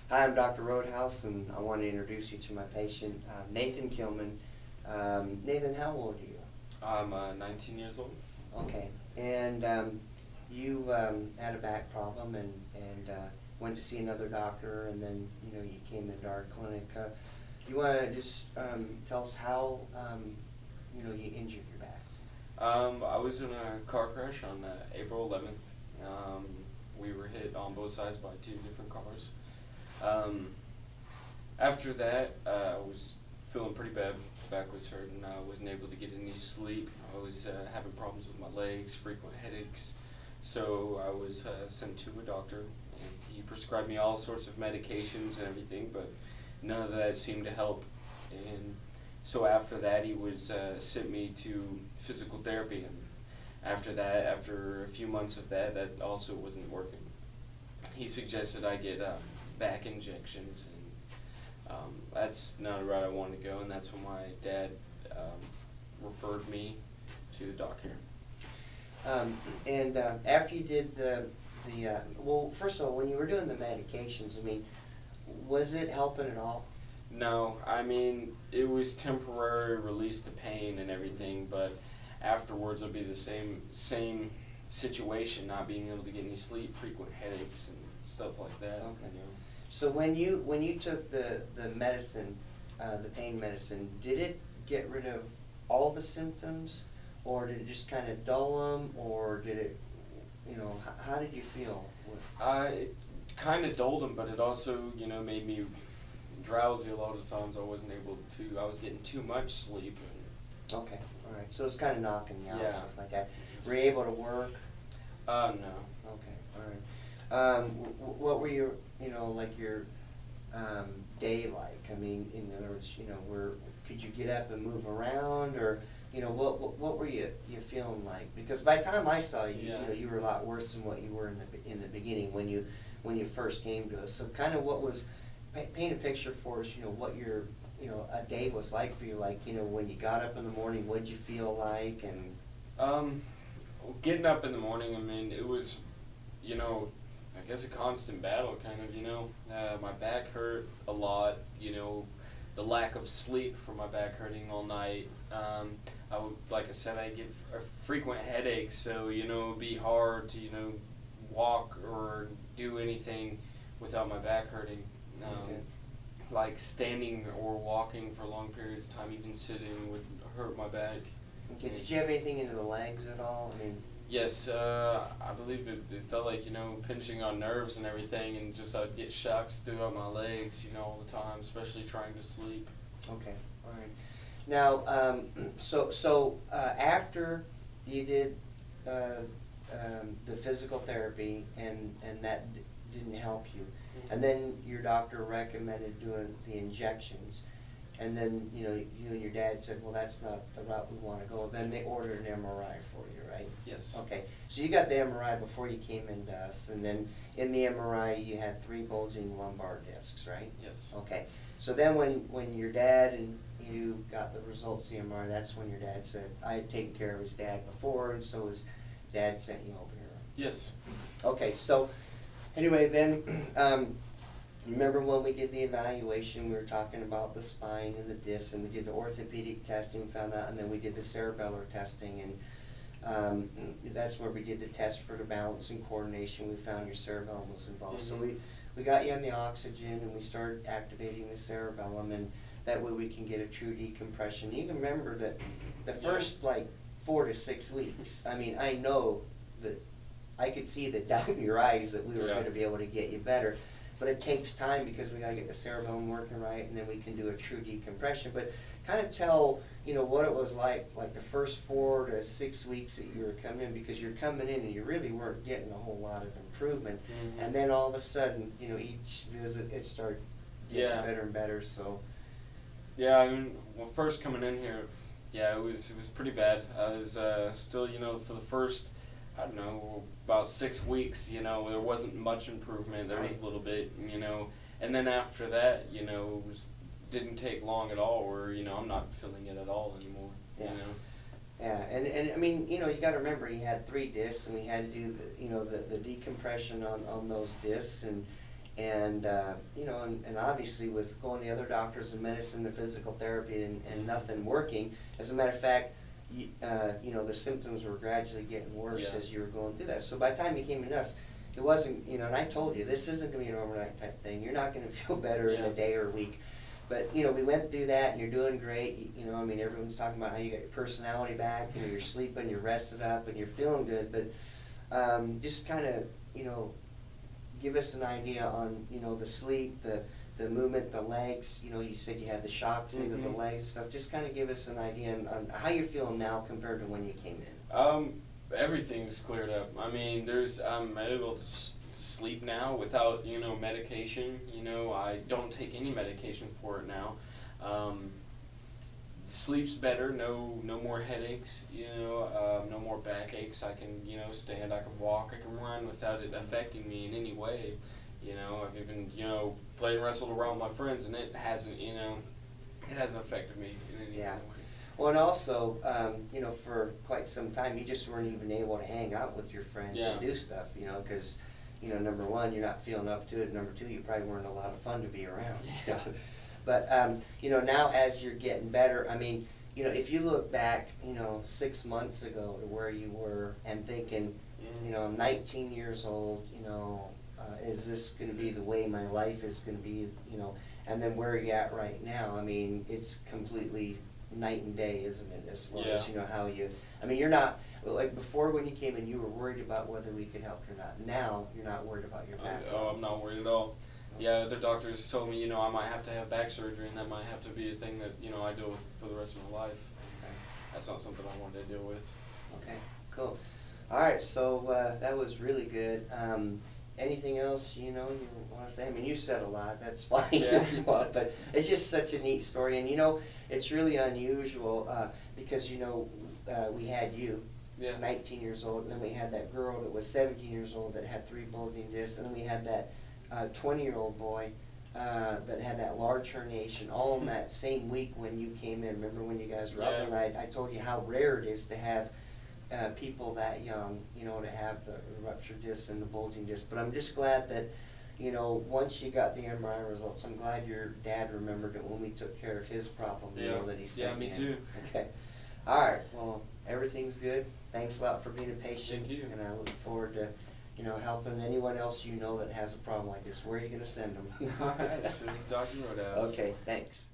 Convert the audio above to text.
Hi, I'm Dr. Roadhouse, and I want to introduce you to my patient, Nathan Kilman. Nathan, how old are you? I'm 19 years old. Okay, and you had a back problem and went to see another doctor, and then you came into our clinic. You want to just tell us how you injured your back? I was in a car crash on April 11th. We were hit on both sides by two different cars. Um, After that, I was feeling pretty bad. Back was hurting. I wasn't able to get any sleep. I was having problems with my legs, frequent headaches. So I was sent to a doctor, and he prescribed me all sorts of medications and everything, but none of that seemed to help. And so after that, he was sent me to physical therapy, and after that, after a few months of that, that also wasn't working. He suggested I get back injections, and that's not a route I wanted to go, and that's when my dad referred me to the doctor. And after you did the well, first of all, when you were doing the medications, I mean, was it helping at all? No, I mean, it was temporary, release the pain and everything, but afterwards it'll be the same situation, not being able to get any sleep, frequent headaches and stuff like that. Okay. So when you took the medicine, the pain medicine, did it get rid of all the symptoms, or did it just kind of dull them, or did it, how did you feel with? It kind of dulled him, but it also, made me drowsy a lot of times. I wasn't able to. I was getting too much sleep. Okay, all right. So it's kind of knocking you out and Yeah. stuff like that. Were you able to work? No. Okay, all right. What were your, like your day like? I mean, in other words, could you get up and move around, or what were you feeling like? Because by the time I saw you, Yeah. you were a lot worse than what you were in the beginning when you first came to us. So kind of what was paint a picture for us. What your a day was like for you. Like when you got up in the morning, what'd you feel like? And Um, Getting up in the morning, I mean, it was, I guess a constant battle, kind of, my back hurt a lot, the lack of sleep from my back hurting all night. Like I said, I get frequent headaches, so, it'd be hard to, walk or do anything without my back hurting. Okay. Like standing or walking for long periods of time, even sitting would hurt my back. okay, did you have anything into the legs at all? I mean. Yes, I believe it felt like, pinching on nerves and everything, and just I'd get shocks throughout my legs, all the time, especially trying to sleep. Okay, all right. Now, so after you did the physical therapy and that didn't help you, and then your doctor recommended doing the injections, and then you and your dad said, well, that's not the route we want to go. Then they ordered an MRI for you, right? Yes. Okay, so you got the MRI before you came into us, and then in the MRI you had 3 bulging lumbar discs, right? Yes. Okay, so then when your dad and you got the results of the MRI, that's when your dad said, I had taken care of his dad before, and so his dad sent you over here. Yes. Okay, so anyway, then remember when we did the evaluation, we were talking about the spine and the discs, and we did the orthopedic testing, found out, and then we did the cerebellar testing, and that's where we did the test for the balance and coordination. We found your cerebellum was involved. So we got you on the oxygen, and we started activating the cerebellum, and that way we can get a true decompression. You can remember that the first 4 to 6 weeks, I mean, I know that I could see the doubt in your eyes that we were going to be able to get you better. But it takes time because we got to get the cerebellum working right, and then we can do a true decompression. But kind of tell, what it was like the first 4 to 6 weeks that you were coming in, because you're coming in and you really weren't getting a whole lot of improvement. Mm-hmm. And then all of a sudden, each visit it started getting better and better. So. Yeah, I mean, well, first coming in here, it was pretty bad. I was still, for the first, I don't know, about 6 weeks, there wasn't much improvement. There was a little bit, and then after that, it didn't take long at all, where, I'm not feeling it at all anymore, Yeah, and I mean, you got to remember he had 3 discs, and we had to do the decompression on those discs, and And, you know, and obviously with going to other doctors and medicine, the physical therapy and nothing working, as a matter of fact, you know, the symptoms were gradually getting worse Yeah. as you were going through that. So by the time you came to us, it wasn't, you know, and I told you, this isn't gonna be an overnight type thing. You're not gonna feel better in Yeah. a day or a week. But, you know, we went through that and you're doing great. You know, I mean, everyone's talking about how you got your personality back, you know, you're sleeping, you're rested up, and you're feeling good. But just kind of, you know, give us an idea on, you know, the sleep, the movement, the legs. You know, you said you had the shocks into the Mhm. legs and stuff. Just kind of give us an idea on how you're feeling now compared to when you came in. Everything's cleared up. I mean, I'm able to sleep now without, you know, medication. You know, I don't take any medication for it now. Sleep's better. No more headaches. You know, no more backaches. I can, you know, stand. I can walk. I can run without it affecting me in any way. You know, I've even, you know, played and wrestled around with my friends, and it hasn't, you know, it hasn't affected me in any Yeah. kind of way. Well, and also, you know, for quite some time, you just weren't even able to hang out with your friends Yeah. and do stuff, you know, because, you know, number one, you're not feeling up to it. Number two, you probably weren't a lot of fun to be around. you know. Yeah. But, you know, now as you're getting better, I mean, you know, if you look back, you know, 6 months ago to where you were and thinking, you know, I'm 19 years old, you know, is this going to be the way my life is going to be, you know, and then where you're at right now, I mean, it's completely night and day, isn't it, as far as, Yeah. you know, how you, I mean, you're not, like before when you came in, you were worried about whether we could help or not. Now, you're not worried about your back. Oh, I'm not worried at all. Yeah, the doctors told me, you know, I might have to have back surgery, and that might have to be a thing that, you know, I deal with for the rest of my life. Okay. That's not something I wanted to deal with. Okay, cool. All right, so that was really good. Anything else, you know, you want to say? I mean, you said a lot, that's fine Yeah. if you want, but it's just such a neat story. And, you know, it's really unusual because, you know, we had you, Yeah. 19 years old, and then we had that girl that was 17 years old that had 3 bulging discs, and then we had that 20-year-old boy that had that large herniation all in that same week when you came in. Remember when you guys were out there? And I told you how rare it is to have people that young, you know, to have the ruptured disc and the bulging disc. But I'm just glad that, you know, once you got the MRI results, I'm glad your dad remembered it when we took care of his problem, you know, that he said. Yeah, me too. Okay. All right. Well, everything's good. Thanks a lot for being a patient. Thank you. And I look forward to, you know, helping anyone else you know that has a problem like this. Where are you going to send them? All right, so Dr. Roadhouse. Okay, thanks.